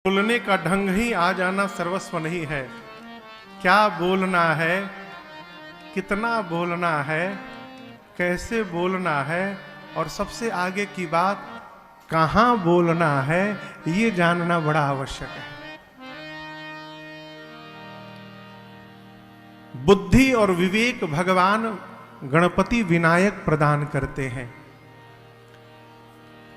बोलने का ढंग ही आ जाना सर्वस्व नहीं है। क्या बोलना है, कितना बोलना है, कैसे बोलना है और सबसे आगे की बात कहां बोलना है, ये जानना बड़ा आवश्यक है। बुद्धि और विवेक भगवान गणपति विनायक प्रदान करते हैं।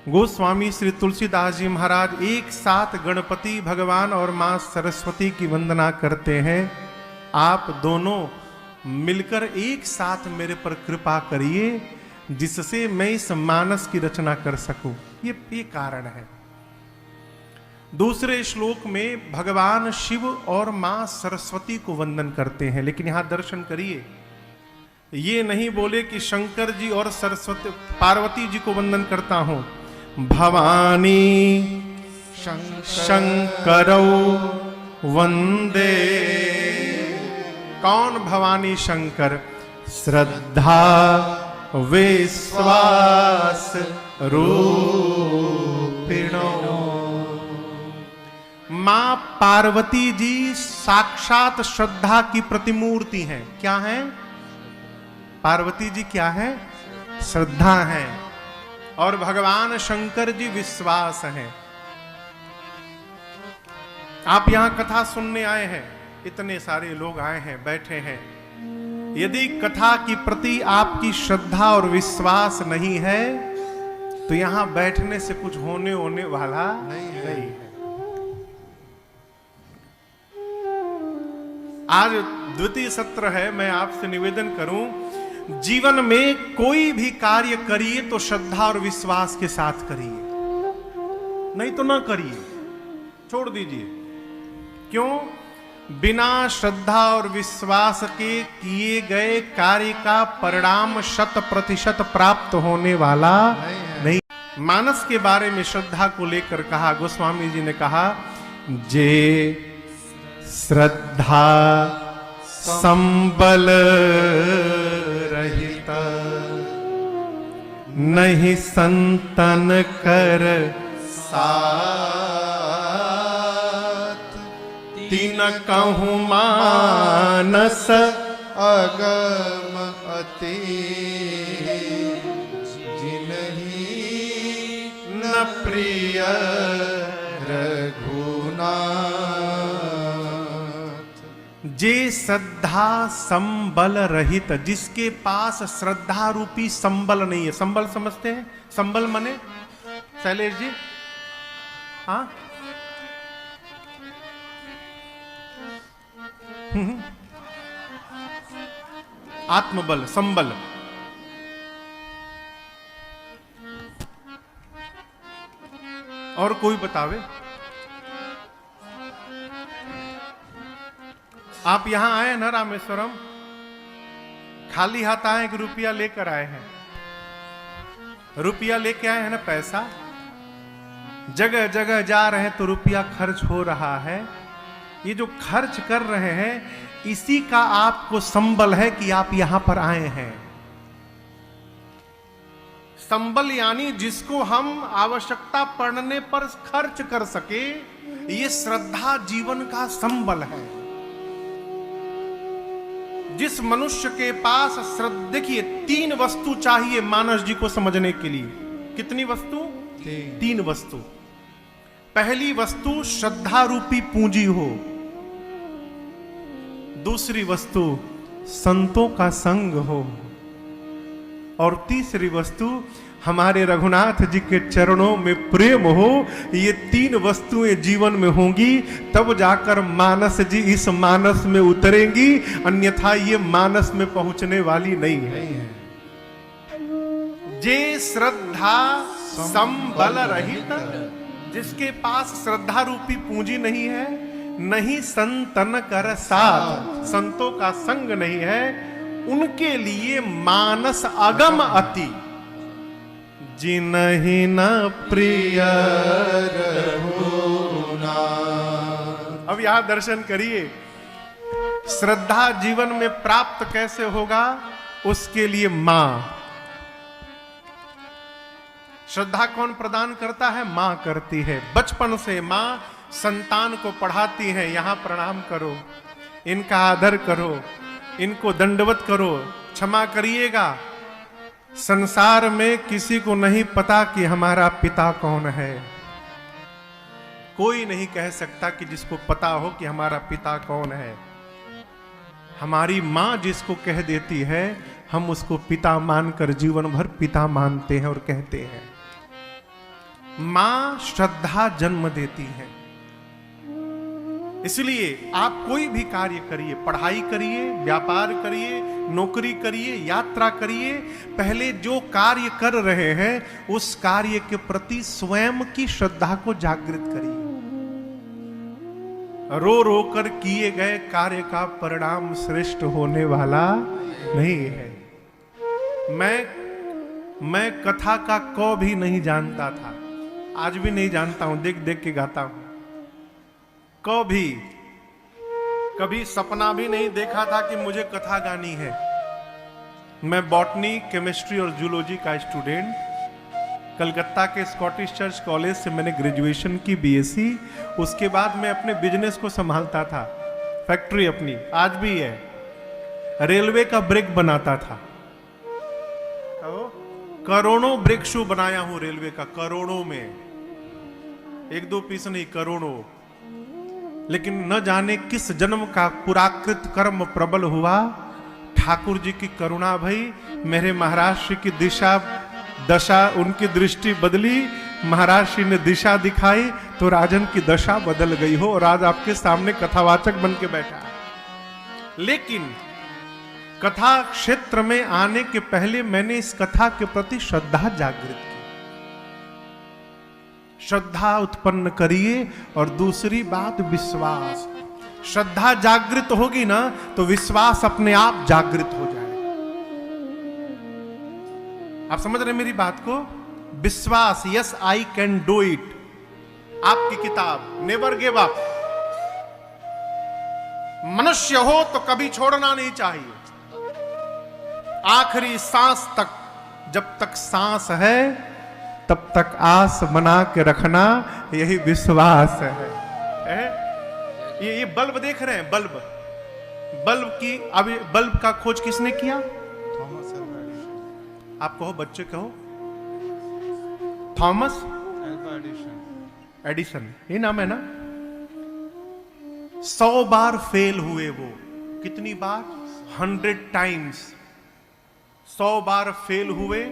गोस्वामी श्री तुलसीदास जी महाराज एक साथ गणपति भगवान और मां सरस्वती की वंदना करते हैं। आप दोनों मिलकर एक साथ मेरे पर कृपा करिए जिससे मैं इस मानस की रचना कर सकूं। ये कारण है। दूसरे श्लोक में भगवान शिव और मां सरस्वती को वंदन करते हैं, लेकिन यहां दर्शन करिए, ये नहीं बोले कि शंकर जी और सरस्वती पार्वती जी को वंदन करता हूं। भवानी शंकरौ वंदे। कौन भवानी शंकर? श्रद्धा विश्वास रूपिणो। मां पार्वती जी साक्षात श्रद्धा की प्रतिमूर्ति हैं। क्या हैं? पार्वती जी क्या है? श्रद्धा है। और भगवान शंकर जी विश्वास हैं। आप यहां कथा सुनने आए हैं, इतने सारे लोग आए हैं, बैठे हैं। यदि कथा की प्रति आपकी श्रद्धा और विश्वास नहीं है तो यहां बैठने से कुछ होने वाला नहीं है। आज द्वितीय सत्र है। मैं आपसे निवेदन करूं, जीवन में कोई भी कार्य करिए तो श्रद्धा और विश्वास के साथ करिए, नहीं तो ना करिए, छोड़ दीजिए। क्यों? बिना श्रद्धा और विश्वास के किए गए कार्य का परिणाम 100% प्राप्त होने वाला नहीं। मानस के बारे में श्रद्धा को लेकर कहा, गोस्वामी जी ने कहा, जे श्रद्धा संबल रहित नहीं संतन कर साथ। तीन कहूँ मानस अगम अति जिन्हीं न प्रिय रघुनाथ। जे श्रद्धा संबल रहित, जिसके पास श्रद्धा रूपी संबल नहीं है। संबल समझते हैं? संबल माने शैलेश जी? हाँ, आत्मबल, संबल। और कोई बतावे? आप यहां आए ना रामेश्वरम, खाली हाथ आए कि रुपया लेकर आए हैं? रुपया लेके आए हैं ना, पैसा। जगह जगह जा रहे हैं तो रुपया खर्च हो रहा है। ये जो खर्च कर रहे हैं इसी का आपको संबल है कि आप यहां पर आए हैं। संबल यानी जिसको हम आवश्यकता पड़ने पर खर्च कर सके, ये श्रद्धा जीवन का संबल है। जिस मनुष्य के पास श्रद्धा, देखिए 3 वस्तु चाहिए मानस जी को समझने के लिए। कितनी वस्तु? 3 वस्तु। पहली वस्तु श्रद्धा रूपी पूंजी हो। दूसरी वस्तु संतों का संग हो। और तीसरी वस्तु हमारे रघुनाथ जी के चरणों में प्रेम हो। ये 3 वस्तुएं जीवन में होंगी तब जाकर मानस जी इस मानस में उतरेंगी, अन्यथा ये मानस में पहुंचने वाली नहीं है। जे श्रद्धा संबल रहित, जिसके पास श्रद्धा रूपी पूंजी नहीं है, नहीं संतन कर साथ, संतों का संग नहीं है, उनके लिए मानस अगम अति जिन्हीं न प्रिय रघुनाथ। अब यहां दर्शन करिए, श्रद्धा जीवन में प्राप्त कैसे होगा? उसके लिए मां श्रद्धा कौन प्रदान करता है? मां करती है। बचपन से मां संतान को पढ़ाती हैं, यहां प्रणाम करो, इनका आदर करो, इनको दंडवत करो, क्षमा करिएगा। संसार में किसी को नहीं पता कि हमारा पिता कौन है। कोई नहीं कह सकता कि जिसको पता हो कि हमारा पिता कौन है। हमारी मां जिसको कह देती है, हम उसको पिता मानकर जीवन भर पिता मानते हैं और कहते हैं। मां श्रद्धा जन्म देती है। इसलिए आप कोई भी कार्य करिए, पढ़ाई करिए, व्यापार करिए, नौकरी करिए, यात्रा करिए, पहले जो कार्य कर रहे हैं उस कार्य के प्रति स्वयं की श्रद्धा को जागृत करिए। रो रो कर किए गए कार्य का परिणाम श्रेष्ठ होने वाला नहीं है। मैं कथा का क भी नहीं जानता था, आज भी नहीं जानता हूं, देख देख के गाता हूं। कभी सपना भी नहीं देखा था कि मुझे कथा गानी है। मैं बॉटनी, केमिस्ट्री और जूलॉजी का स्टूडेंट, कलकत्ता के स्कॉटिश चर्च कॉलेज से मैंने ग्रेजुएशन की, बीएससी। उसके बाद मैं अपने बिजनेस को संभालता था, फैक्ट्री अपनी आज भी है। रेलवे का ब्रेक बनाता था, करोड़ों ब्रेक शू बनाया हूं रेलवे का, करोड़ों में, एक दो पीस नहीं, करोड़ों। लेकिन न जाने किस जन्म का पुराकृत कर्म प्रबल हुआ, ठाकुर जी की करुणा भई, मेरे महाराज श्री की दशा उनकी दृष्टि बदली, महाराज श्री ने दिशा दिखाई तो राजन की दशा बदल गई हो और आज आपके सामने कथावाचक बन के बैठा है। लेकिन कथा क्षेत्र में आने के पहले मैंने इस कथा के प्रति श्रद्धा जागृत की। श्रद्धा उत्पन्न करिए और दूसरी बात विश्वास। श्रद्धा जागृत होगी ना तो विश्वास अपने आप जागृत हो जाएगा। आप समझ रहे मेरी बात को? विश्वास, yes I can do it, आपकी किताब नेवर गिव अप। मनुष्य हो तो कभी छोड़ना नहीं चाहिए, आखिरी सांस तक। जब तक सांस है तब तक आस बना के रखना, यही विश्वास है। ये बल्ब देख रहे हैं, बल्ब की, अभी बल्ब का खोज किसने किया? Thomas Alva Edison. आप कहो, बच्चे कहो, थॉमस अल्वा एडिसन, ये नाम है ना। 100 बार फेल हुए वो, कितनी बार? 100 टाइम्स। 100 बार फेल हुए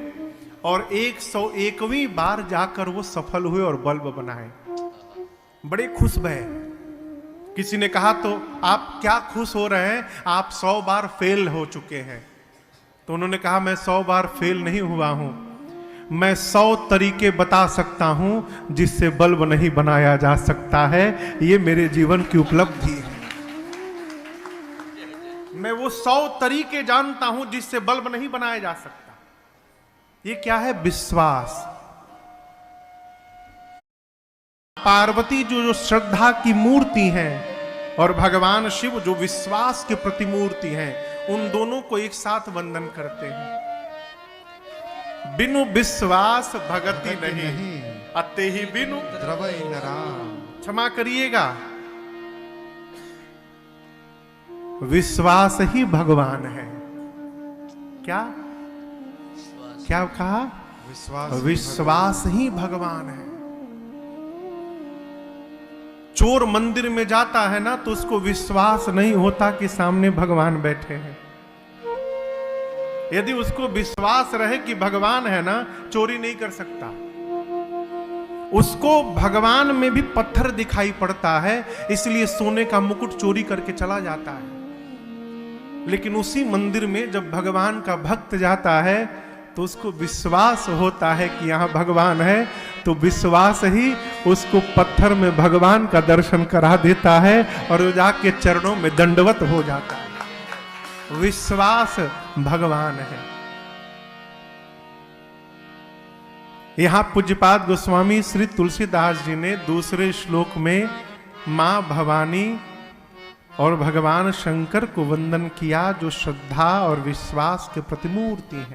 और 101वीं बार जाकर वो सफल हुए और बल्ब बनाए। बड़े खुश भये। किसी ने कहा तो आप क्या खुश हो रहे हैं, आप 100 बार फेल हो चुके हैं। तो उन्होंने कहा मैं 100 बार फेल नहीं हुआ हूं, मैं 100 तरीके बता सकता हूं जिससे बल्ब नहीं बनाया जा सकता है। ये मेरे जीवन की उपलब्धि है। मैं वो 100 तरीके जानता हूं जिससे बल्ब नहीं बनाया जा सकता। ये क्या है? विश्वास। पार्वती जो श्रद्धा की मूर्ति हैं और भगवान शिव जो विश्वास के प्रतिमूर्ति हैं, उन दोनों को एक साथ वंदन करते हैं। बिनु विश्वास भगति नहीं, अते ही बिनु द्रवई नराम। क्षमा करिएगा, विश्वास ही भगवान है। क्या क्या कहा? विश्वास ही भगवान है। चोर मंदिर में जाता है ना तो उसको विश्वास नहीं होता कि सामने भगवान बैठे हैं। यदि उसको विश्वास रहे कि भगवान है ना, चोरी नहीं कर सकता। उसको भगवान में भी पत्थर दिखाई पड़ता है, इसलिए सोने का मुकुट चोरी करके चला जाता है। लेकिन उसी मंदिर में जब भगवान का भक्त जाता है तो उसको विश्वास होता है कि यहां भगवान है, तो विश्वास ही उसको पत्थर में भगवान का दर्शन करा देता है और वो जाके चरणों में दंडवत हो जाता है। विश्वास भगवान है। यहां पूज्यपाद गोस्वामी श्री तुलसीदास जी ने दूसरे श्लोक में मां भवानी और भगवान शंकर को वंदन किया, जो श्रद्धा और विश्वास के प्रतिमूर्ति हैं।